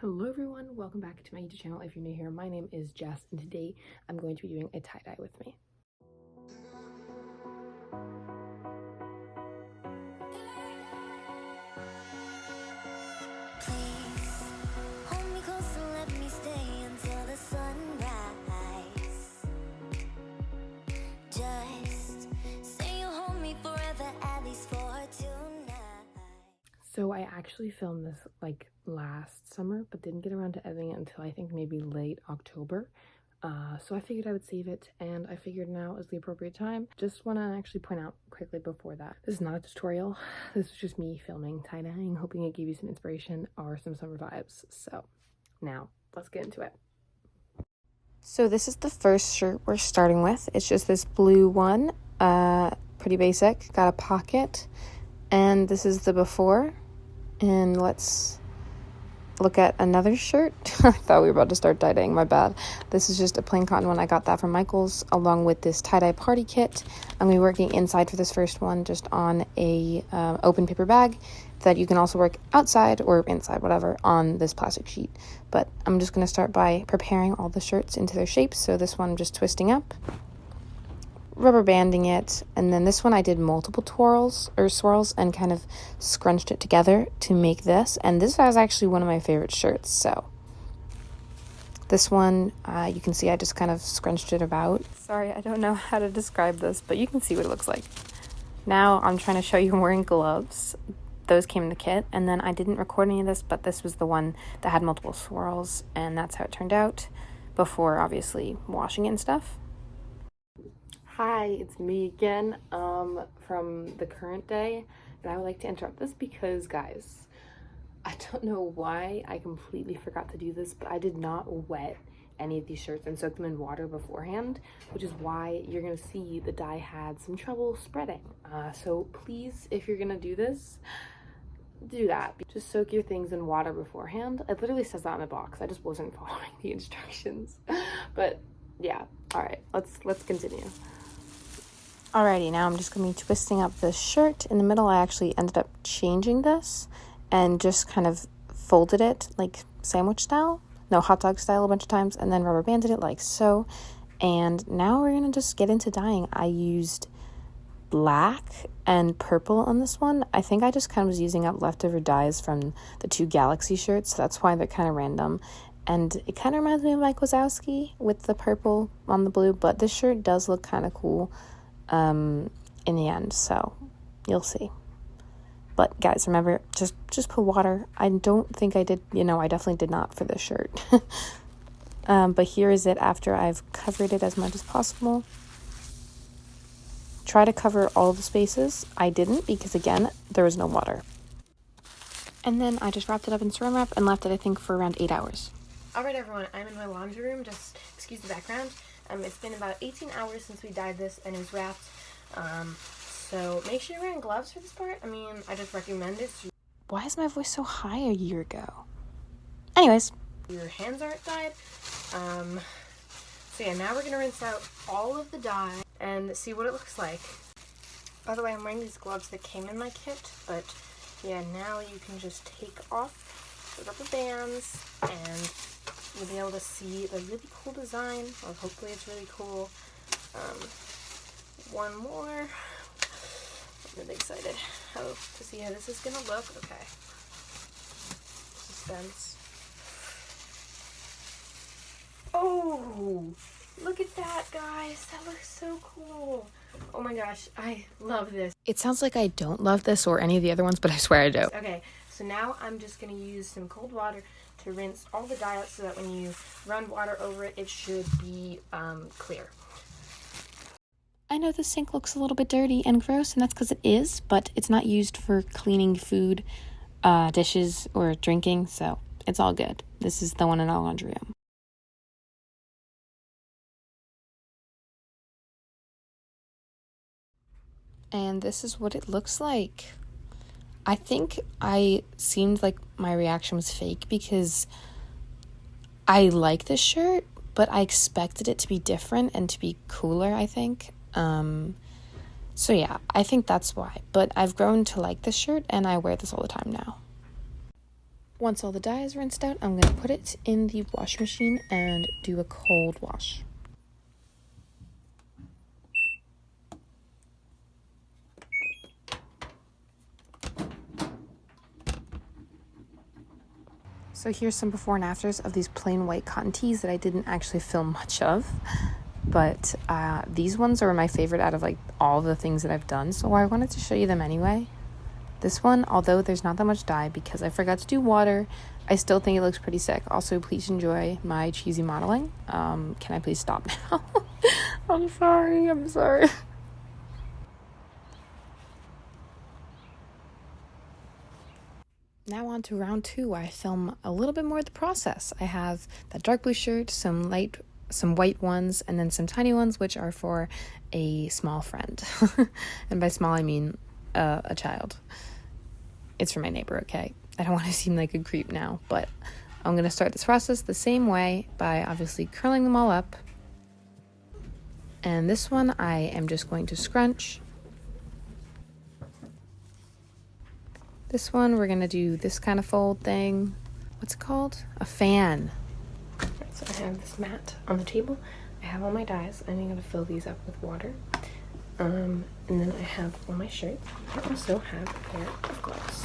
Hello everyone, welcome back to my YouTube channel. If you're new here, my name is Jess and today I'm going to be doing a tie-dye with me. Please hold me close and let me stay until the sunrise. Just say you'll hold me forever, at least for tonight. So I actually filmed this like last summer, but didn't get around to editing it until I think maybe late October. So I figured I would save it, and I figured now is the appropriate time. Just want to actually point out quickly before that, this is not a tutorial. This is just me filming tie-dyeing, hoping it gave you some inspiration or some summer vibes. So now let's get into it. So this is the first shirt we're starting with. It's just this blue one, pretty basic, got a pocket, and this is the before. And let's look at another shirt. I thought we were about to start tie-dyeing, my bad. This is just a plain cotton one. I got that from Michaels along with this tie-dye party kit. I'm going to be working inside for this first one just on a open paper bag that you can also work outside or inside, whatever, on this plastic sheet. But I'm just going to start by preparing all the shirts into their shapes. So this one I'm just twisting up, rubber banding it, and then this one I did multiple swirls and kind of scrunched it together to make this. And this was actually one of my favorite shirts. So this one, you can see I just kind of scrunched it about. Sorry, I don't know how to describe this, but you can see what it looks like. Now I'm trying to show you I'm wearing gloves. Those came in the kit, and then I didn't record any of this, but this was the one that had multiple swirls, and that's how it turned out before obviously washing it and stuff. Hi, it's me again from the current day, and I would like to interrupt this because, guys, I don't know why I completely forgot to do this, but I did not wet any of these shirts and soak them in water beforehand, which is why you're gonna see the dye had some trouble spreading. So please, if you're gonna do this, do that. Just soak your things in water beforehand. It literally says that in the box. I just wasn't following the instructions. But yeah, all right, let's continue. Alrighty, now I'm just going to be twisting up this shirt. In the middle, I actually ended up changing this and just kind of folded it like sandwich style. No, hot dog style a bunch of times, and then rubber banded it like so. And now we're going to just get into dyeing. I used black and purple on this one. I think I just kind of was using up leftover dyes from the two Galaxy shirts, so that's why they're kind of random. And it kind of reminds me of Mike Wazowski with the purple on the blue, but this shirt does look kind of cool in the end, so you'll see. But guys, remember, just put water. I don't think I did, I definitely did not for this shirt. But here is it after I've covered it as much as possible. Try to cover all the spaces. I didn't because, again, there was no water. And then I just wrapped it up in saran wrap and left it, I think, for around 8 hours. Alright everyone, I'm in my laundry room, just excuse the background. It's been about 18 hours since we dyed this and it was wrapped. So make sure you're wearing gloves for this part. I mean, I just recommend it. Why is my voice so high a year ago? Anyways. Your hands aren't dyed. So yeah, now we're going to rinse out all of the dye and see what it looks like. By the way, I'm wearing these gloves that came in my kit, but yeah, now you can just take off the rubber bands and you'll be able to see the really cool design, or hopefully it's really cool. One more. I'm really excited to see how this is gonna look. Okay. Suspense. Oh, look at that, guys. That looks so cool. Oh my gosh, I love this. It sounds like I don't love this or any of the other ones, but I swear I do. Okay, so now I'm just gonna use some cold water to rinse all the dye out so that when you run water over it, it should be clear. I know the sink looks a little bit dirty and gross, and that's because it is, but it's not used for cleaning food, dishes, or drinking, so it's all good. This is the one in our laundry room. And this is what it looks like. I think I seemed like my reaction was fake because I like this shirt, but I expected it to be different and to be cooler, I think. So yeah, I think that's why. But I've grown to like this shirt and I wear this all the time now. Once all the dye is rinsed out, I'm going to put it in the washing machine and do a cold wash. So here's some before and afters of these plain white cotton tees that I didn't actually film much of. But these ones are my favorite out of like all the things that I've done. So I wanted to show you them anyway. This one, although there's not that much dye because I forgot to do water, I still think it looks pretty sick. Also, please enjoy my cheesy modeling. Can I please stop now? I'm sorry. Now on to round 2. I film a little bit more of the process. I have that dark blue shirt, some white ones, and then some tiny ones, which are for a small friend. And by small, I mean a child. It's for my neighbor, okay? I don't want to seem like a creep now, but I'm going to start this process the same way by obviously curling them all up. And this one, I am just going to scrunch. This one, we're going to do this kind of fold thing. What's it called? A fan. Right, so I have this mat on the table. I have all my dyes. I'm going to fill these up with water. And then I have all my shirts. I also have a pair of gloves.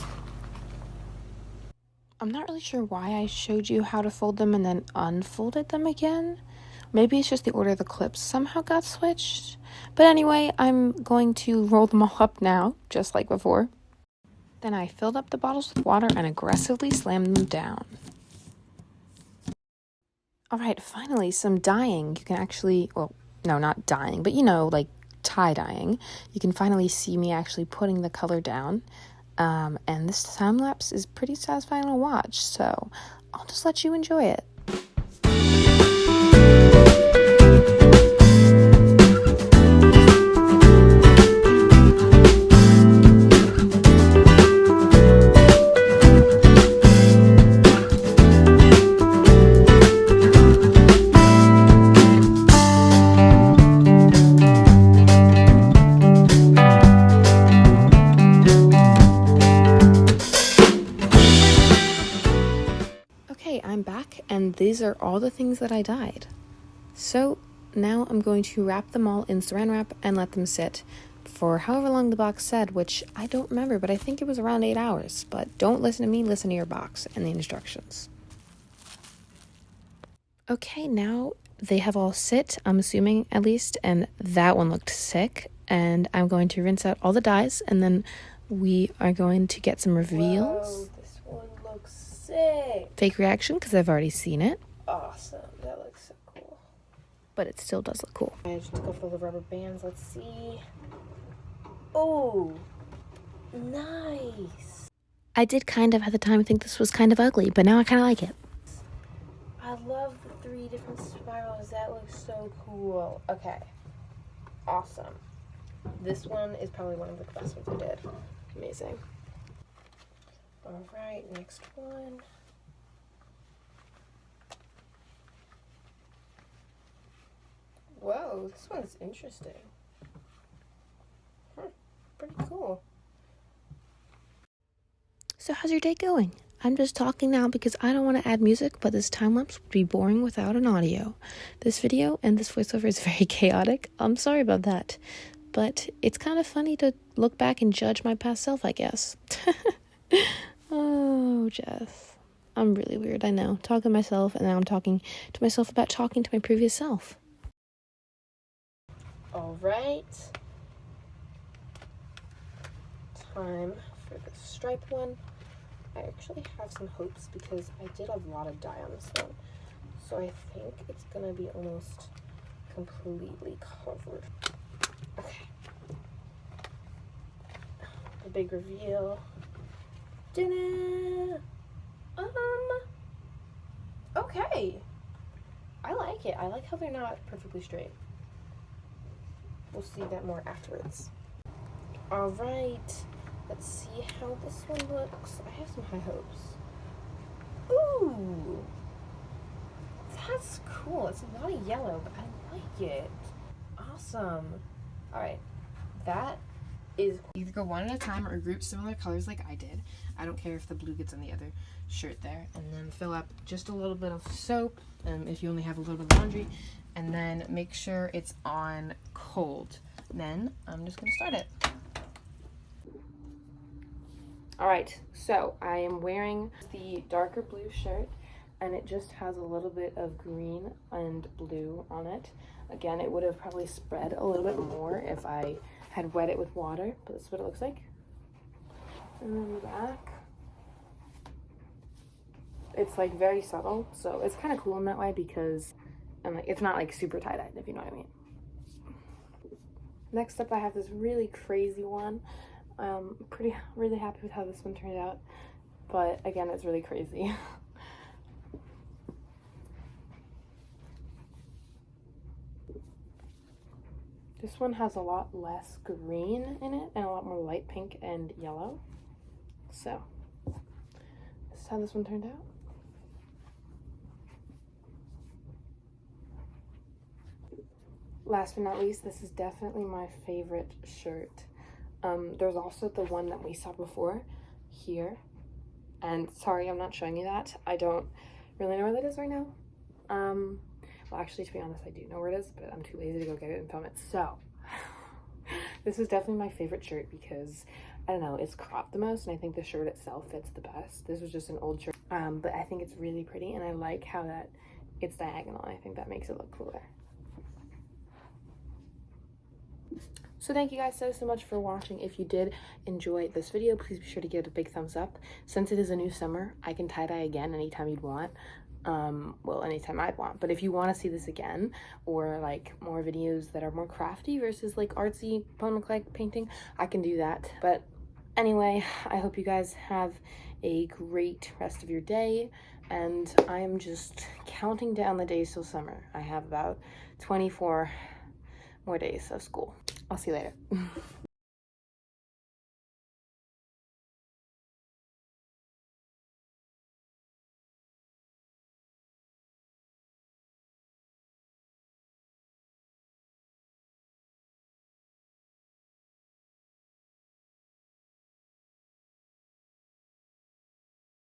I'm not really sure why I showed you how to fold them and then unfolded them again. Maybe it's just the order of the clips somehow got switched. But anyway, I'm going to roll them all up now, just like before. Then I filled up the bottles with water and aggressively slammed them down. Alright, finally, some dyeing. You can actually, well, no, not dyeing, but you know, like tie-dyeing. You can finally see me actually putting the color down. And this time lapse is pretty satisfying to watch, so I'll just let you enjoy it. I'm back, and these are all the things that I dyed. So now I'm going to wrap them all in saran wrap and let them sit for however long the box said, which I don't remember, but I think it was around 8 hours. But don't listen to me, listen to your box and the instructions. Okay, now they have all sit, I'm assuming at least, and that one looked sick. And I'm going to rinse out all the dyes, and then we are going to get some reveals. Whoa, this one looks sick. Fake reaction, because I've already seen it. Awesome. That looks so cool. But it still does look cool. I just go for the rubber bands. Let's see. Oh, nice. I did kind of at the time think this was kind of ugly, but now I kind of like it. I love the 3 different spirals. That looks so cool. Okay. Awesome. This one is probably one of the best ones I did. Amazing. All right, next one. Whoa, this one's interesting. Pretty cool. So how's your day going? I'm just talking now because I don't want to add music, but this time lapse would be boring without an audio. This video and this voiceover is very chaotic. I'm sorry about that. But it's kind of funny to look back and judge my past self, I guess. Oh, Jess. I'm really weird, I know. Talking to myself, and now I'm talking to myself about talking to my previous self. All right. Time for the stripe one. I actually have some hopes because I did a lot of dye on this one. So I think it's gonna be almost completely covered. Okay. The big reveal. Ta-da! Okay. I like it. I like how they're not perfectly straight. We'll see that more afterwards. All right. Let's see how this one looks. I have some high hopes. Ooh. That's cool. It's a lot of yellow, but I like it. Awesome. All right. That is either go one at a time or group similar colors like I did. I don't care if the blue gets on the other shirt there. And then fill up just a little bit of soap, if you only have a little bit of laundry, and then make sure it's on cold. Then I'm just gonna start it. All right, so I am wearing the darker blue shirt, and it just has a little bit of green and blue on it. Again, it would have probably spread a little bit more if I had wet it with water, but this is what it looks like. And then the back, it's like very subtle, so it's kind of cool in that way because it's not like super tie-dyed, if you know what I mean. Next up, I have this really crazy one. Really happy with how this one turned out, but again, it's really crazy. This one has a lot less green in it and a lot more light pink and yellow. So, this is how this one turned out. Last but not least, this is definitely my favorite shirt. There's also the one that we saw before here. And sorry, I'm not showing you that. I don't really know where that is right now. Well, actually, to be honest, I do know where it is, but I'm too lazy to go get it and film it. So, this is definitely my favorite shirt because, I don't know, it's cropped the most, and I think the shirt itself fits the best. This was just an old shirt, but I think it's really pretty, and I like how that it's diagonal. I think that makes it look cooler. So thank you guys so much for watching. If you did enjoy this video, please be sure to give it a big thumbs up. Since it is a new summer, I can tie-dye again anytime you'd want. Well, anytime I'd want. But if you want to see this again, or like more videos that are more crafty versus like artsy poem-like painting, I can do that. But anyway, I hope you guys have a great rest of your day, and I am just counting down the days till summer. I have about 24 more days of school. I'll see you later.